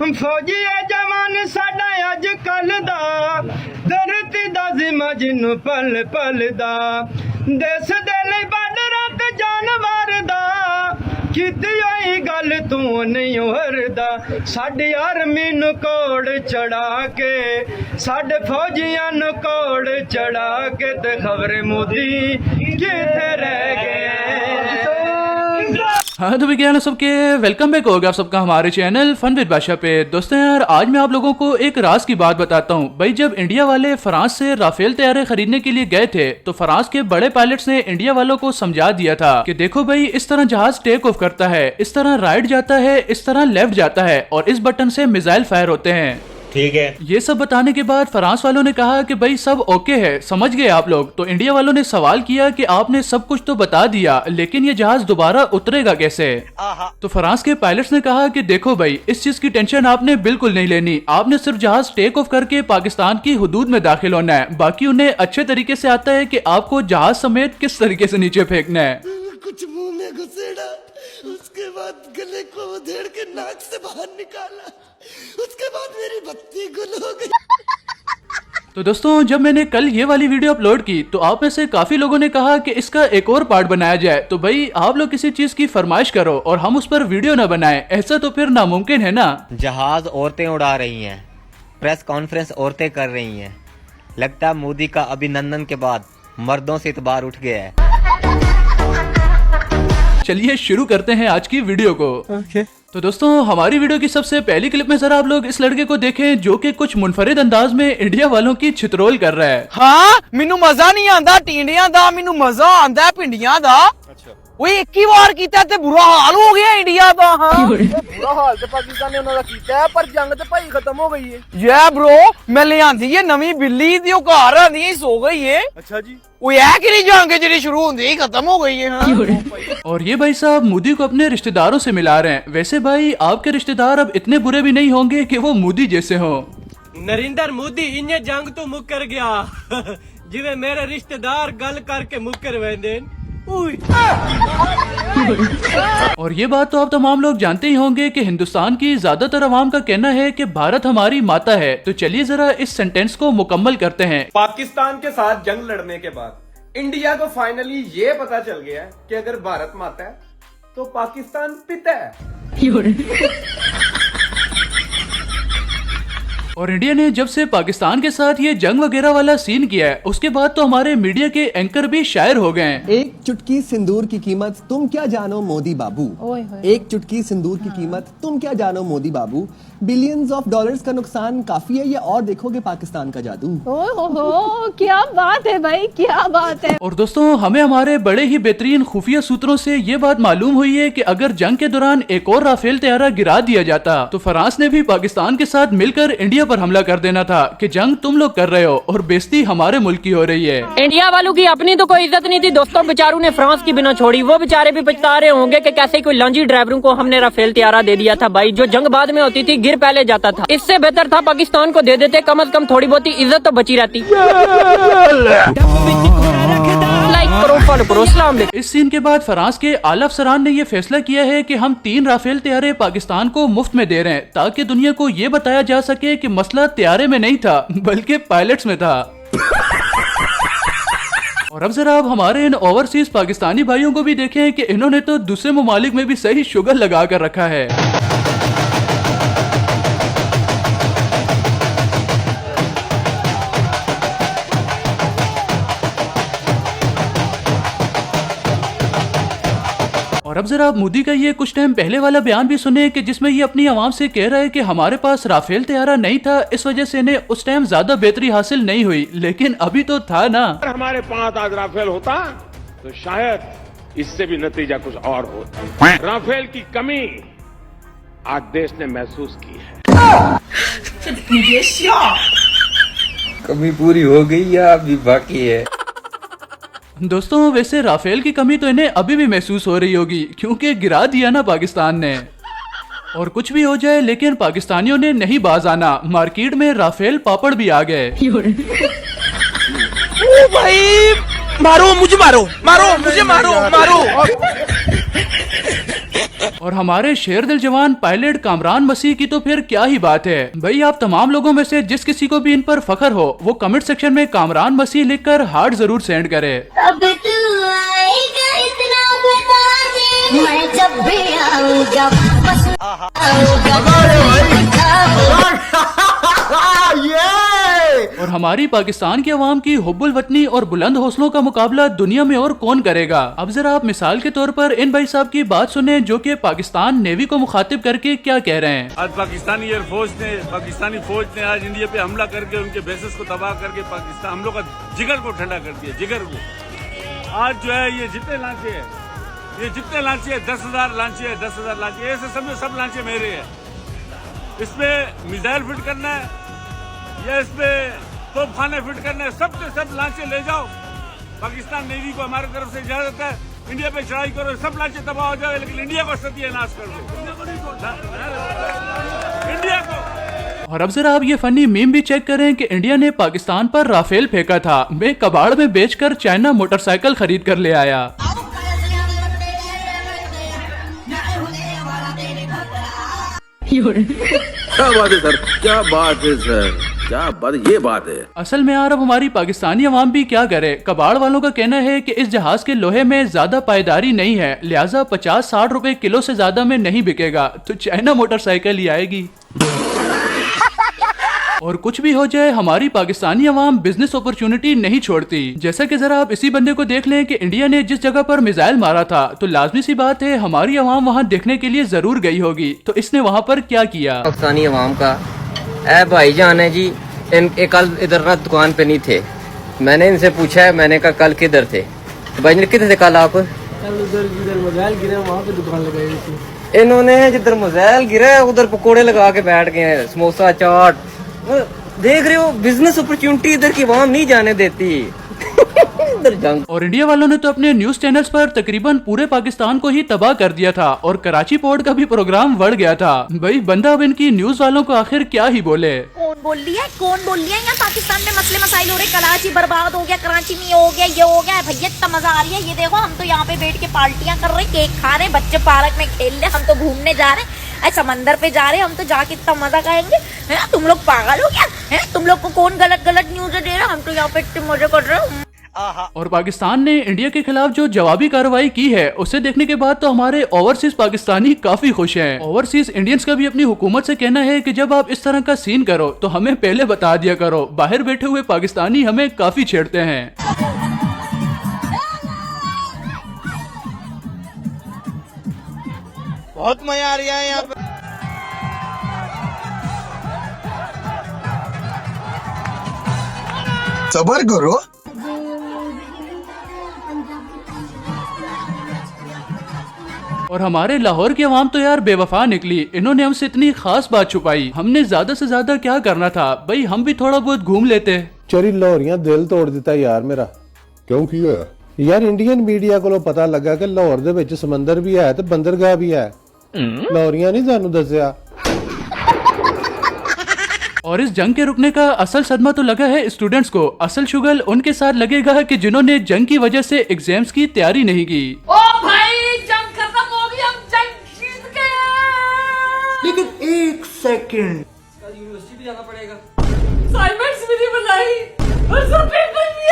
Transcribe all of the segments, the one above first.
फौजी है जवान साडा अज कल दा धरती दा जिम्मा जिन्नू पल पल दा देश दे लई बार्डरां ते जानवर दा कीती होई गल तू नहीं हरदा साडी आर्मी नू कोड़ चढ़ा के साडे फौजियां नू कोड़ चढ़ा के ते खबरे मोदी किथे रह गए। हाँ तो विज्ञान सबके वेलकम बैक हो गया आप सबका हमारे चैनल फन विद बादशाह पे। दोस्तों यार आज मैं आप लोगों को एक राज की बात बताता हूँ। भाई जब इंडिया वाले फ्रांस से राफेल तैयारे खरीदने के लिए गए थे तो फ्रांस के बड़े पायलट्स ने इंडिया वालों को समझा दिया था कि देखो भाई इस तरह जहाज टेक ऑफ करता है, इस तरह राइट जाता है, इस तरह लेफ्ट जाता है और इस बटन से मिसाइल फायर होते हैं। ठीक है। ये सब बताने के बाद फ्रांस वालों ने कहा कि भाई सब ओके है, समझ गए आप लोग। तो इंडिया वालों ने सवाल किया कि आपने सब कुछ तो बता दिया लेकिन ये जहाज दोबारा उतरेगा कैसे। तो फ्रांस के पायलट्स ने कहा कि देखो भाई इस चीज की टेंशन आपने बिल्कुल नहीं लेनी, आपने सिर्फ जहाज टेक ऑफ करके पाकिस्तान की हुदूद में दाखिल होना है, बाकी उन्हें अच्छे तरीके से आता है कि आपको जहाज समेत किस तरीके से नीचे फेंकना है। कुछ मुंह में घुसेड़ा, उसके बाद गले को उधेड़ के नाक से बाहर निकाला, उसके बाद मेरी बत्ती गुल हो गई। तो दोस्तों जब मैंने कल ये वाली वीडियो अपलोड की तो आप में से काफी लोगों ने कहा कि इसका एक और पार्ट बनाया जाए। तो भाई आप लोग किसी चीज की फरमाइश करो और हम उस पर वीडियो न बनाएं, ऐसा तो फिर नामुमकिन है ना। जहाज औरतें उड़ा रही हैं, प्रेस कॉन्फ्रेंस औरतें कर रही हैं, लगता है मोदी का अभिनंदन के बाद मर्दों से इतबार उठ गया है। चलिए शुरू करते हैं आज की वीडियो को। तो दोस्तों हमारी वीडियो की सबसे पहली क्लिप में जरा आप लोग इस लड़के को देखें जो कि कुछ मुनफरिद अंदाज में इंडिया वालों की छितरोल कर रहा है। हाँ मैनू मजा नहीं आंदा टिंडियां दा, मैनू मजा आंदा है पिंडियां दा। ओए एक ही बार कीता ते बुरा हाल हो गया इंडिया दा। हाँ बुरा हाल ते पाकिस्तान ने उन्हां दा कीता है पर जंग ते भाई खत्म हो गई है। ये ब्रो मैं ले आंदी है नवी बिल्ली दी, ओ घर आंदी है सो गई है। अच्छा जी वो है कि नहीं जंग जेडी शुरू होंदी ही खत्म हो गई है। हाँ? और ये भाई साहब मोदी को अपने रिश्तेदारों से मिला रहे हैं। वैसे भाई आपके रिश्तेदार अब इतने बुरे भी नहीं होंगे कि वो मोदी जैसे हो। नरेंद्र मोदी इन्हें जंग तो मुकर गया जिवे मेरे रिश्तेदार गल करके मुकर वेंदे। और ये बात तो आप तमाम लोग जानते ही होंगे कि हिंदुस्तान की ज्यादातर अवाम का कहना है कि भारत हमारी माता है। तो चलिए जरा इस सेंटेंस को मुकम्मल करते हैं। पाकिस्तान के साथ जंग लड़ने के बाद इंडिया को फाइनली ये पता चल गया है कि अगर भारत माता है तो पाकिस्तान पिता है। और इंडिया ने जब से पाकिस्तान के साथ ये जंग वगैरह वाला सीन किया है उसके बाद तो हमारे मीडिया के एंकर भी शायर हो गए हैं। एक चुटकी सिंदूर की कीमत तुम क्या जानो मोदी बाबू, एक चुटकी सिंदूर की कीमत तुम क्या जानो मोदी बाबू, बिलियंस ऑफ डॉलर्स का नुकसान काफी है, ये और देखोगे पाकिस्तान का जादू। ओहो क्या बात है भाई, क्या बात है। और दोस्तों हमें हमारे बड़े ही बेहतरीन खुफिया सूत्रों से ये बात मालूम हुई है कि अगर जंग के दौरान एक और राफेल तैयारा गिरा दिया जाता तो फ्रांस ने भी पाकिस्तान के साथ मिलकर इंडिया पर हमला कर देना था कि जंग तुम लोग कर रहे हो और बेइज्जती हमारे मुल्क की हो रही है। इंडिया वालों की अपनी तो कोई इज्जत नहीं थी दोस्तों, बेचारों ने फ्रांस की बिना छोड़ी। वो बेचारे भी पछता रहे होंगे कि कैसे कोई लांजी ड्राइवरों को हमने राफेल तैयारा दे दिया था। भाई जो जंग बाद में होती थी गिर पहले जाता था, इससे बेहतर था पाकिस्तान को दे देते, कम से कम थोड़ी बहुत इज्जत तो बची रहती। इस सीन के बाद फ्रांस के आला अफसरान ने यह फैसला किया है कि हम 3 राफेल तैयारे पाकिस्तान को मुफ्त में दे रहे हैं ताकि दुनिया को ये बताया जा सके कि मसला तैयारे में नहीं था बल्कि पायलट्स में था। और अब जरा आप हमारे इन ओवरसीज पाकिस्तानी भाइयों को भी देखें कि इन्होंने तो दूसरे ममालिक में भी सही शुगर लगा कर रखा है। और अब जरा आप मोदी का ये कुछ टाइम पहले वाला बयान भी सुने कि जिसमें ये अपनी आवाम से कह रहा है कि हमारे पास राफेल तैयारा नहीं था, इस वजह से इन्हें उस टाइम ज्यादा बेहतरी हासिल नहीं हुई, लेकिन अभी तो था ना। अगर हमारे पास आज राफेल होता तो शायद इससे भी नतीजा कुछ और होता। राफेल की कमी आज देश ने महसूस की है। कमी पूरी हो गई या अभी बाकी है? दोस्तों वैसे राफेल की कमी तो इन्हें अभी भी महसूस हो रही होगी क्योंकि गिरा दिया ना पाकिस्तान ने। और कुछ भी हो जाए लेकिन पाकिस्तानियों ने नहीं बाज आना, मार्केट में राफेल पापड़ भी आ गए। ओ भाई मारो मुझे, मारो मारो मुझे, मारो मारो। और हमारे शेर दिल जवान पायलट कामरान मसीह की तो फिर क्या ही बात है भाई। आप तमाम लोगों में से जिस किसी को भी इन पर फख्र हो वो कमेंट सेक्शन में कामरान मसीह लिखकर हार्ट जरूर सेंड करे। अब तू आएगा इतना बता दे, मैं जब भी आऊंगा बस और हमारी पाकिस्तान की आवाम की हुब्बुल वतनी और बुलंद हौसलों का मुकाबला दुनिया में और कौन करेगा। अब जरा आप मिसाल के तौर पर इन भाई साहब की बात सुने जो कि पाकिस्तान नेवी को मुखातिब करके क्या कह रहे हैं। आज पाकिस्तानी एयरफोर्स ने, पाकिस्तानी फौज ने आज इंडिया पे हमला करके उनके बेसेस को तबाह करके पाकिस्तान हम लोग का जिगर को ठंडा कर दिया, जिगर को। आज जो है ये जितने लांचे है, ये जितने लांचे है 10,000 लांचे है, 10,000 लांचे, ऐसे समझो सब लांचे मेरे है। इसमें मिसाइल फिट करना है या इसमें तोपखाने फिट करने, सब के सब लांचे ले जाओ। पाकिस्तान नेवी को हमारी तरफ से इजाजत है, इंडिया पे चढ़ाई करो, सब लांचे तबाह हो जाए, लेकिन इंडिया को सत्यानाश कर दो, इंडिया को। और अब जरा आप ये फनी मीम भी चेक करें कि इंडिया ने पाकिस्तान पर राफेल फेंका था, मैं कबाड़ में बेचकर चाइना मोटरसाइकिल खरीद कर ले आया। क्या बात है सर, क्या बात है सर, क्या बात, ये बात है। असल में यार अब हमारी पाकिस्तानी अवाम भी क्या करे। कबाड़ वालों का कहना है कि इस जहाज के लोहे में ज्यादा पायदारी नहीं है, लिहाजा 50-60 रुपए किलो से ज्यादा में नहीं बिकेगा, तो चाइना मोटरसाइकिल ही आएगी। और कुछ भी हो जाए हमारी पाकिस्तानी अवाम बिजनेस अपॉर्चुनिटी नहीं छोड़ती। जैसा कि जरा आप इसी बंदे को देख लें कि इंडिया ने जिस जगह पर मिसाइल मारा था तो लाजमी सी बात है हमारी अवाम वहां देखने के लिए जरूर गई होगी। तो इसने वहां पर क्या किया। पाकिस्तानी अवाम का ए भाई जान है जी, इनके कल इधर ना दुकान पे नहीं थे, मैंने इनसे पूछा है, मैंने कहा कल किधर थे भाई, किधर थे कल आप? कल उधर मिसाइल गिरा वहाँ पे दुकान लगाई थी इन्होंने, जिधर मिसाइल गिरा उधर पकोड़े लगा के बैठ गए हैं, समोसा चाट। देख रहे हो बिजनेस अपॉर्चुनिटी इधर की आवाम नहीं जाने देती। इधर जंग। और इंडिया वालों ने तो अपने न्यूज चैनल्स पर तकरीबन पूरे पाकिस्तान को ही तबाह कर दिया था और कराची पोर्ट का भी प्रोग्राम बढ़ गया था। भाई बंदा अब इनकी न्यूज वालों को आखिर क्या ही बोले। कौन बोल लिया, कौन बोल लिया? यहाँ पाकिस्तान में मसले मसाइल हो रहे, कराची बर्बाद हो गया, कराची में हो गया, ये हो गया। भैया इतना मजा आ रही है, ये देखो हम तो यहाँ पे बैठ के पार्टियां कर रहे, केक खा रहे, बच्चे पार्क में खेल रहे, हम तो घूमने जा रहे हैं, समंदर पे जा रहे हैं, हम तो जाके इतना मजा करेंगे। है तुम लोग पागल हो क्या? है तुम लोग को कौन गलत गलत न्यूज दे रहा है? हम तो यहाँ पे इतने मजे कर रहे हैं। और पाकिस्तान ने इंडिया के खिलाफ जो जवाबी कार्रवाई की है उसे देखने के बाद तो हमारे ओवरसीज पाकिस्तानी काफी खुश हैं। ओवरसीज इंडियंस का भी अपनी हुकूमत से कहना है कि जब आप इस तरह का सीन करो तो हमें पहले बता दिया करो, बाहर बैठे हुए पाकिस्तानी हमें काफी छेड़ते हैं। बहुत मजा आ रहा है यहाँ पे। सबर करो। और हमारे लाहौर की आवाम तो यार बेवफा निकली, इन्होंने हमसे इतनी खास बात छुपाई। हमने ज्यादा से ज्यादा क्या करना था भाई, हम भी थोड़ा बहुत घूम लेते। चोरी लाहौरिया दिल तोड़ दिता यार मेरा। क्यों किया यार इंडियन मीडिया को पता लगा कि लाहौर दे विच समंदर भी है ते बंदरगाह भी है, लाहौरिया नहीं सानू दसिया। और इस जंग के रुकने का असल सदमा तो लगा है स्टूडेंट्स को, असल शुगल उनके साथ लगेगा कि जिन्होंने जंग की वजह से एग्जाम्स की तैयारी नहीं की। ओ भाई जंग खत्म हो गई, हम जंग जीत गए। लेकिन एक सेकंड, कल यूनिवर्सिटी भी जाना पड़ेगा, असाइनमेंट्स भी नहीं बनाई और सब पेपर भी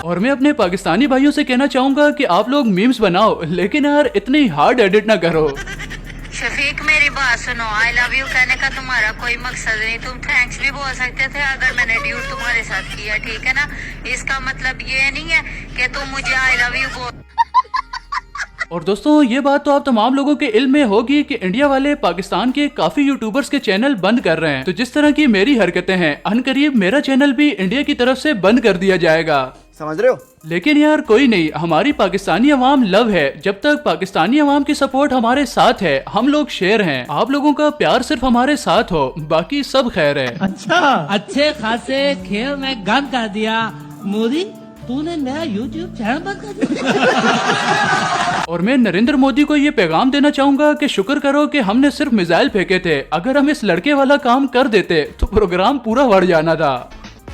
और मैं अपने पाकिस्तानी भाइयों से कहना चाहूंगा कि आप लोग मीम्स बनाओ, लेकिन यार इतनी हार्ड एडिट ना करो। शफीक मेरी बात सुनो, आई लव यू कहने का तुम्हारा कोई मकसद नहीं, तुम थैंक्स भी बोल सकते थे अगर मैंने ड्यूट तुम्हारे साथ किया, ठीक है ना? इसका मतलब ये नहीं है कि तुम मुझे आई लव यू बोल। और दोस्तों ये बात तो आप तमाम लोगों के इल्म में होगी कि इंडिया वाले पाकिस्तान के काफी यूट्यूबर्स के चैनल बंद कर रहे हैं। तो जिस तरह की मेरी हरकतें हैं, अनकरीब मेरा चैनल भी इंडिया की तरफ से बंद कर दिया जाएगा, समझ रहे हो? लेकिन यार कोई नहीं, हमारी पाकिस्तानी अवाम लव है। जब तक पाकिस्तानी अवाम की सपोर्ट हमारे साथ है, हम लोग शेर हैं। आप लोगों का प्यार सिर्फ हमारे साथ हो, बाकी सब खैर है। अच्छा अच्छे खासे खेल में गंद कर दिया मोदी, तूने नया यूट्यूब चैनल बंद कर दिया। और मैं नरेंद्र मोदी को ये पैगाम देना चाहूंगा कि शुक्र करो कि हमने सिर्फ मिसाइल फेंके थे, अगर हम इस लड़के वाला काम कर देते तो प्रोग्राम पूरा बढ़ जाना था।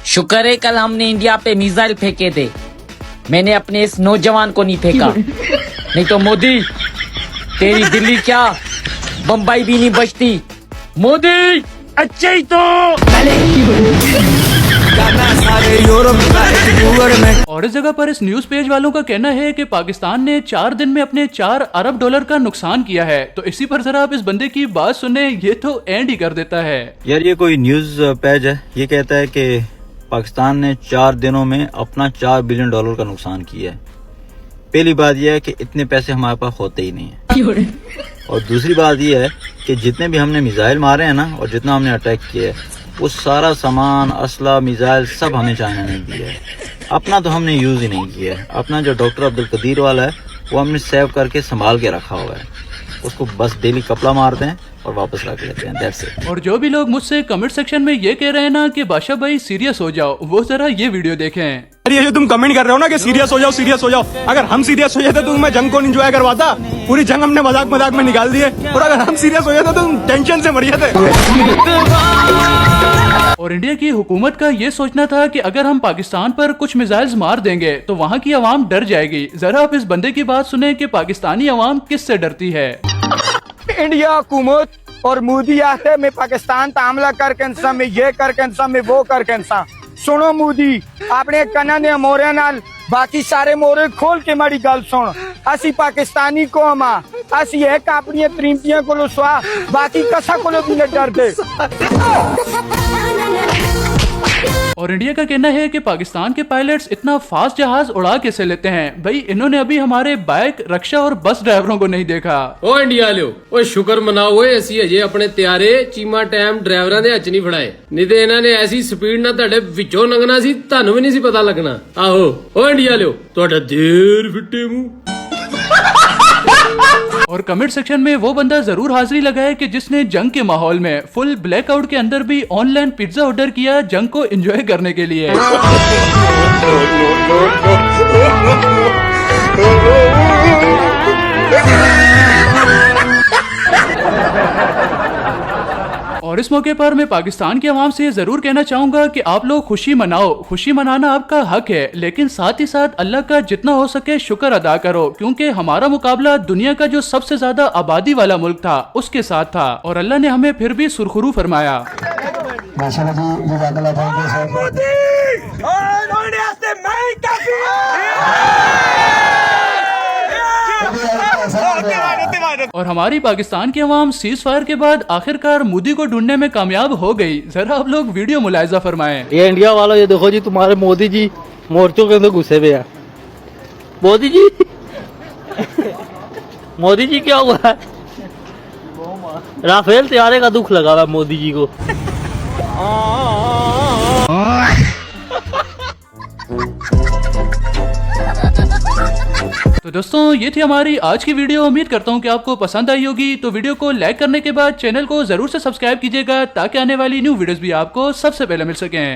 शुक्र है कल हमने इंडिया पे मिसाइल फेंके थे, मैंने अपने इस नौजवान को नहीं फेंका, नहीं तो मोदी तेरी दिल्ली क्या बम्बई भी नहीं बचती। मोदी अच्छे ही तो। और इस जगह पर इस न्यूज पेज वालों का कहना है कि पाकिस्तान ने 4 दिन में अपने 4 अरब डॉलर का नुकसान किया है। तो इसी पर जरा आप इस बंदे की बात सुने, ये तो एंड ही कर देता है। यार ये कोई न्यूज पेज है, ये कहता है कि पाकिस्तान ने 4 दिनों में अपना 4 बिलियन डॉलर का नुकसान किया है। पहली बात यह है कि इतने पैसे हमारे पास होते ही नहीं है, और दूसरी बात यह है कि जितने भी हमने मिसाइल मारे हैं ना, और जितना हमने अटैक किया है, वो सारा सामान, असला, मिसाइल सब हमें चाइना ने दिया है। अपना तो हमने यूज ही नहीं किया है। अपना जो डॉक्टर अब्दुल कदीर वाला है वो हमने सेव करके संभाल के रखा हुआ है, उसको बस डेली कपड़ा मारते हैं और वापस रख लेते हैं, दैट्स इट। और जो भी लोग मुझसे कमेंट सेक्शन में ये कह रहे हैं ना कि बादशाह भाई सीरियस हो जाओ, वो जरा ये वीडियो देखें। ये जो तुम कमेंट कर रहे हो ना कि सीरियस हो जाओ, सीरियस हो जाओ, अगर हम सीरियस हो जाते तो मैं जंग को एंजॉय करवाता। पूरी जंग हमने मजाक मजाक में निकाल दी है, और अगर हम सीरियस हो जाते तो तुम टेंशन से मर जाते। और इंडिया की हुकूमत का ये सोचना था कि अगर हम पाकिस्तान पर कुछ मिसाइल्स मार देंगे तो वहाँ की आवाम डर जाएगी। जरा आप इस बंदे की बात सुने कि पाकिस्तानी आवाम किससे डरती है। इंडिया हुकूमत और मोदी आते मैं पाकिस्तान पर हमला करके इंसान में ये करके इंसान में वो करके इंसान। सुनो मोदी, अपने कन्ना ने मोरे नाल बाकी सारे मोरे खोल के माड़ी गल सुन। असी पाकिस्तानी कौम आ, असी एक अपनी तरीमतियां को सुआ, बाकी कसा को भी न डरते। और इंडिया का कहना है कि पाकिस्तान के पायलट्स इतना फास्ट जहाज उड़ा कैसे लेते हैं। भाई इन्होंने अभी हमारे बाइक, रक्षा और बस ड्राइवरों को नहीं देखा। ओ इंडिया लियो, ओ शुक्र मनाओ ऐसी अजे अपने त्यारे चीमा टाइम ड्राइवरां दे हੱਥ नहीं फड़ाए, नहीं तो इन्होंने ऐसी स्पीड ना ਤੁਹਾਡੇ ਵਿੱਚੋਂ ਲੰਘਣਾ ਸੀ, ਤੁਹਾਨੂੰ ਵੀ ਨਹੀਂ ਸੀ ਪਤਾ ਲੱਗਣਾ। ਆਹੋ ओ इंडिया लियो, ਤੁਹਾਡਾ देर फिट्टे मुंह। और कमेंट सेक्शन में वो बंदा जरूर हाजिरी लगाए कि जिसने जंग के माहौल में फुल ब्लैकआउट के अंदर भी ऑनलाइन पिज्जा ऑर्डर किया जंग को एंजॉय करने के लिए। और इस मौके पर मैं पाकिस्तान की आवाम से जरूर कहना चाहूंगा कि आप लोग खुशी मनाओ। खुशी मनाना आपका हक है, लेकिन साथ ही साथ अल्लाह का जितना हो सके शुक्र अदा करो, क्योंकि हमारा मुकाबला दुनिया का जो सबसे ज्यादा आबादी वाला मुल्क था उसके साथ था, और अल्लाह ने हमें फिर भी सुरखुरू फरमाया। और हमारी पाकिस्तान की आवाम सीज फायर के बाद आखिरकार मोदी को ढूंढने में कामयाब हो गई। जरा आप लोग वीडियो मुलायजा फरमाएं। ये इंडिया वालों, ये देखो जी, तुम्हारे मोदी जी मोर्चों के अंदर घुसे हुए हैं। मोदी जी मोदी जी क्या हुआ है? राफेल तैयारे का दुख लगा हुआ मोदी जी को। तो दोस्तों ये थी हमारी आज की वीडियो। उम्मीद करता हूँ कि आपको पसंद आई होगी। तो वीडियो को लाइक करने के बाद चैनल को जरूर से सब्सक्राइब कीजिएगा ताकि आने वाली न्यू वीडियोस भी आपको सबसे पहले मिल सकें।